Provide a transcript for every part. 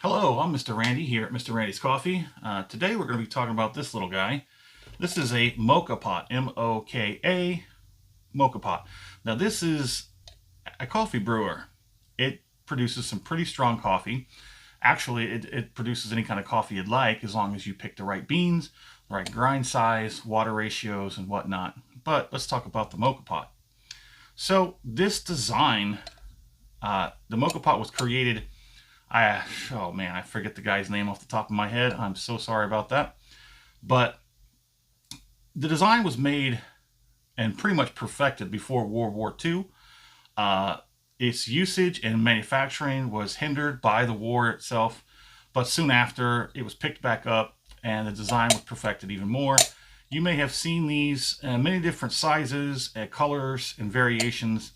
Hello, I'm Mr. Randy here at Mr. Randy's Coffee. Today we're going to be talking about this little guy. This is a Moka Pot, M-O-K-A, Moka Pot. Now this is a coffee brewer. It produces some pretty strong coffee. Actually, it produces any kind of coffee you'd like as long as you pick the right beans, the right grind size, water ratios, and whatnot. But let's talk about the Moka Pot. So this design, the Moka Pot was created oh man, I forget the guy's name off the top of my head. I'm so sorry about that. But the design was made and pretty much perfected before World War II. Its usage and manufacturing was hindered by the war itself, but soon after it was picked back up and the design was perfected even more. You may have seen these in many different sizes, colors, and variations,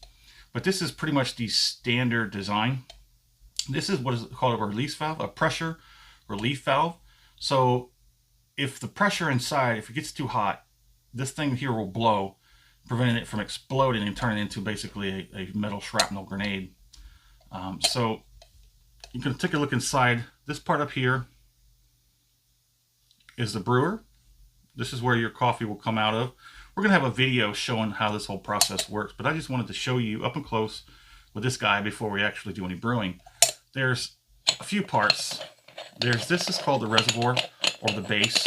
but this is pretty much the standard design. This is what is called a release valve, a pressure relief valve. So if the pressure inside, if it gets too hot, this thing here will blow, preventing it from exploding and turning into basically a metal shrapnel grenade. So you can take a look inside. This part up here is the brewer. This is where your coffee will come out of. We're going to have a video showing how this whole process works, but I just wanted to show you up and close with this guy before we actually do any brewing. There's a few parts. This is called the reservoir or the base.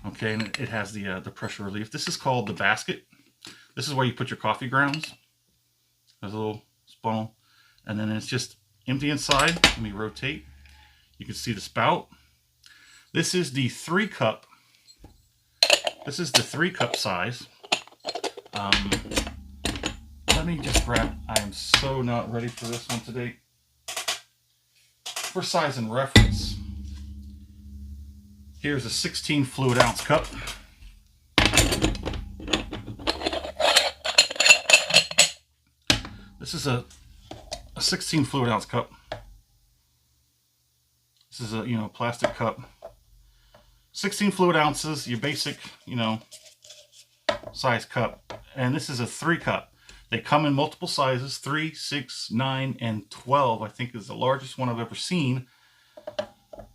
Okay, and it has the pressure relief. This is called the basket. This is where you put your coffee grounds. There's a little funnel, and then it's just empty inside. Let me rotate. You can see the spout. This is the 3-cup. This is the 3-cup size. Let me just grab, I am so not ready for this one today. For size and reference, here's a 16 fluid ounce cup. This is a 16 fluid ounce cup. This is a plastic cup. 16 fluid ounces, your basic size cup, and this is a 3-cup. They come in multiple sizes, 3, 6, 9, and 12, I think is the largest one I've ever seen.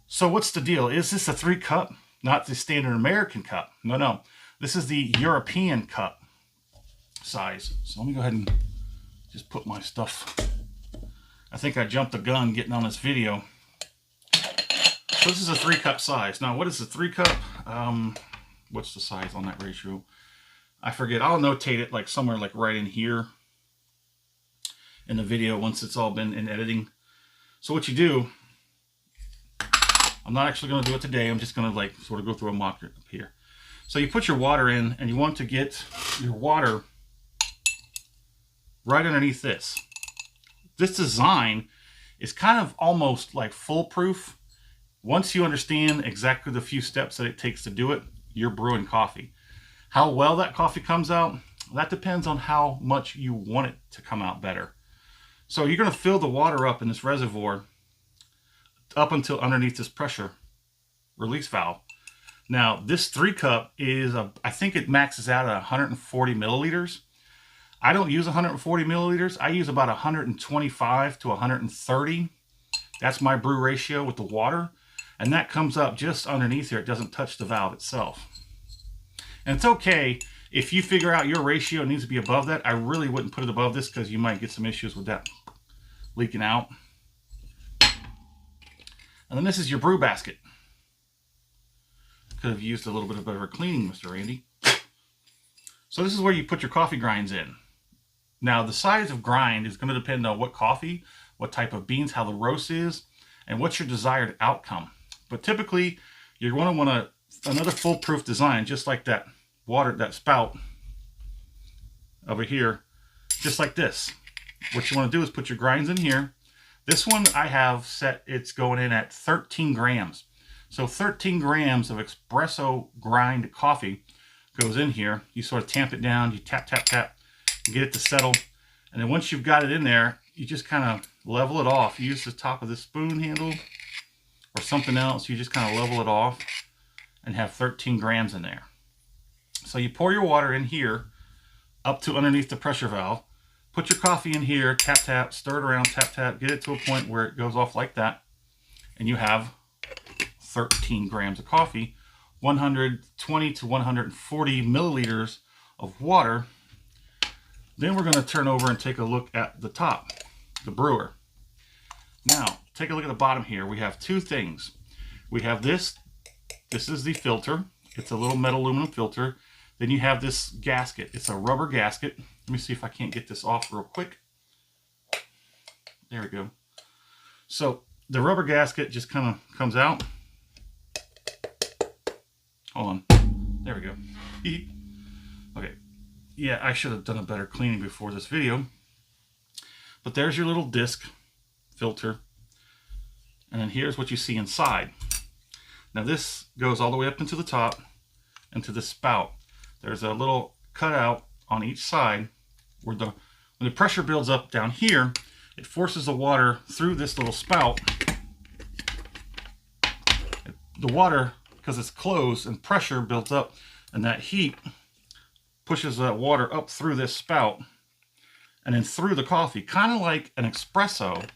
So what's the deal? Is this a 3-cup? Not the standard American cup. No. This is the European cup size. So let me go ahead and just put my stuff. I think I jumped the gun getting on this video. So this is a 3-cup size. Now what is the 3-cup? What's the size on that ratio? I forget. I'll notate it like somewhere like right in here in the video once it's all been in editing. So what you do, I'm not actually going to do it today. I'm just going to like sort of go through a mock up here. So you put your water in and you want to get your water right underneath this. This design is kind of almost like foolproof. Once you understand exactly the few steps that it takes to do it, you're brewing coffee. How well that coffee comes out, that depends on how much you want it to come out better. So you're going to fill the water up in this reservoir up until underneath this pressure release valve. Now this 3-cup is, I think it maxes out at 140 milliliters. I don't use 140 milliliters. I use about 125 to 130. That's my brew ratio with the water. And that comes up just underneath here. It doesn't touch the valve itself. And it's okay if you figure out your ratio needs to be above that. I really wouldn't put it above this because you might get some issues with that leaking out. And then this is your brew basket. Could have used a little bit of better cleaning, Mr. Randy. So this is where you put your coffee grinds in. Now the size of grind is going to depend on what coffee, what type of beans, how the roast is, and what's your desired outcome. But typically you're going to want another foolproof design, just like that water, that spout over here, just like this. What you want to do is put your grinds in here. This one I have set, it's going in at 13 grams. So 13 grams of espresso grind coffee goes in here. You sort of tamp it down, you tap, tap, tap, and get it to settle. And then once you've got it in there, you just kind of level it off. Use the top of the spoon handle or something else. You just kind of level it off and have 13 grams in there. So you pour your water in here up to underneath the pressure valve. Put your coffee in here, tap, tap, stir it around, tap, tap, get it to a point where it goes off like that. And you have 13 grams of coffee, 120 to 140 milliliters of water. Then we're going to turn over and take a look at the top, the brewer. Now, take a look at the bottom here. We have two things. We have this. This is the filter. It's a little metal aluminum filter. Then you have this gasket. It's a rubber gasket. Let me see if I can't get this off real quick. There we go. So the rubber gasket just kind of comes out. Hold on. There we go. Okay. Yeah, I should have done a better cleaning before this video. But there's your little disc filter. And then here's what you see inside. Now this goes all the way up into the top, into the spout. There's a little cutout on each side where when the pressure builds up down here, it forces the water through this little spout. The water, because it's closed and pressure builds up, and that heat pushes that water up through this spout and then through the coffee, kind of like an espresso,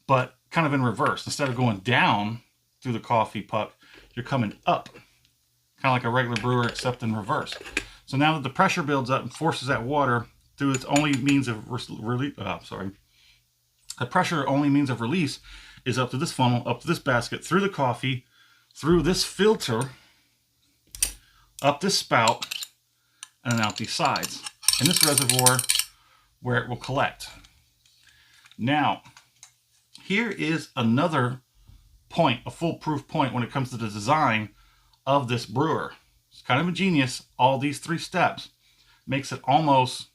but kind of in reverse. Instead of going down through the coffee puck, you're coming up, kind of like a regular brewer, except in reverse. So now that the pressure builds up and forces that water through its only means of release, the pressure only means of release is up to this funnel, up to this basket, through the coffee, through this filter, up this spout, and then out these sides, in this reservoir where it will collect. Now, here is another point, a foolproof point when it comes to the design of this brewer. It's kind of ingenious. All these three steps makes it almost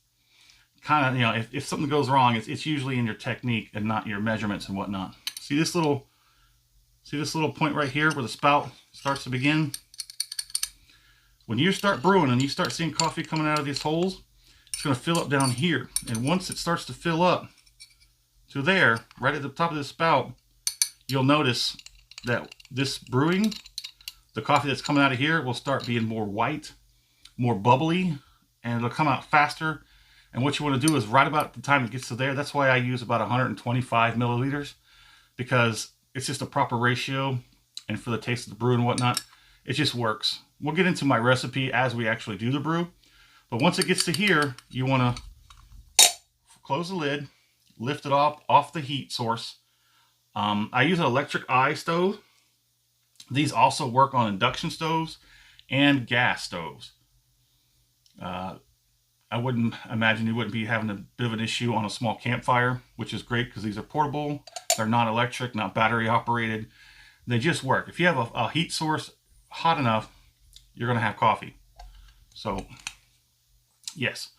kind of, you know, if something goes wrong, it's usually in your technique and not your measurements and whatnot. See this little point right here where the spout starts to begin? When you start brewing and you start seeing coffee coming out of these holes, it's going to fill up down here. And once it starts to fill up to there, right at the top of the spout, you'll notice that this brewing, the coffee that's coming out of here will start being more white, more bubbly, and it'll come out faster. And what you want to do is right about the time it gets to there, that's why I use about 125 milliliters, because it's just a proper ratio, and for the taste of the brew and whatnot, it just works. We'll get into my recipe as we actually do the brew, but once it gets to here, you want to close the lid, lift it off the heat source. I use an electric eye stove. These also work on induction stoves and gas stoves. I wouldn't imagine you wouldn't be having a bit of an issue on a small campfire, which is great because these are portable. They're not electric, not battery operated. They just work. If you have a heat source hot enough, you're going to have coffee. So, yes.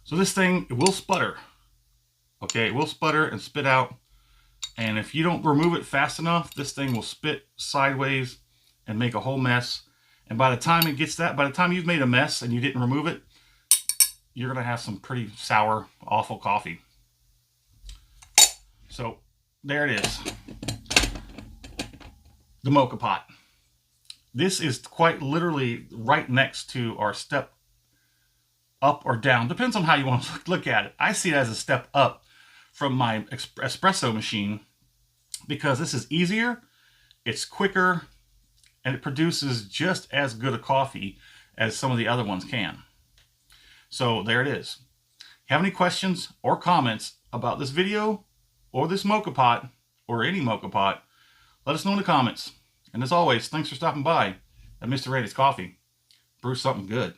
So this thing, it will sputter. Okay, it will sputter and spit out. And if you don't remove it fast enough, this thing will spit sideways and make a whole mess. And by the time it gets that, by the time you've made a mess and you didn't remove it, you're going to have some pretty sour, awful coffee. So there it is. The Moka Pot. This is quite literally right next to our step up or down. Depends on how you want to look at it. I see it as a step up from my espresso machine because this is easier, it's quicker, and it produces just as good a coffee as some of the other ones can. So there it is. If you have any questions or comments about this video or this Moka Pot or any Moka Pot, let us know in the comments. And as always, thanks for stopping by at Mr. Randy's Coffee. Brew something good.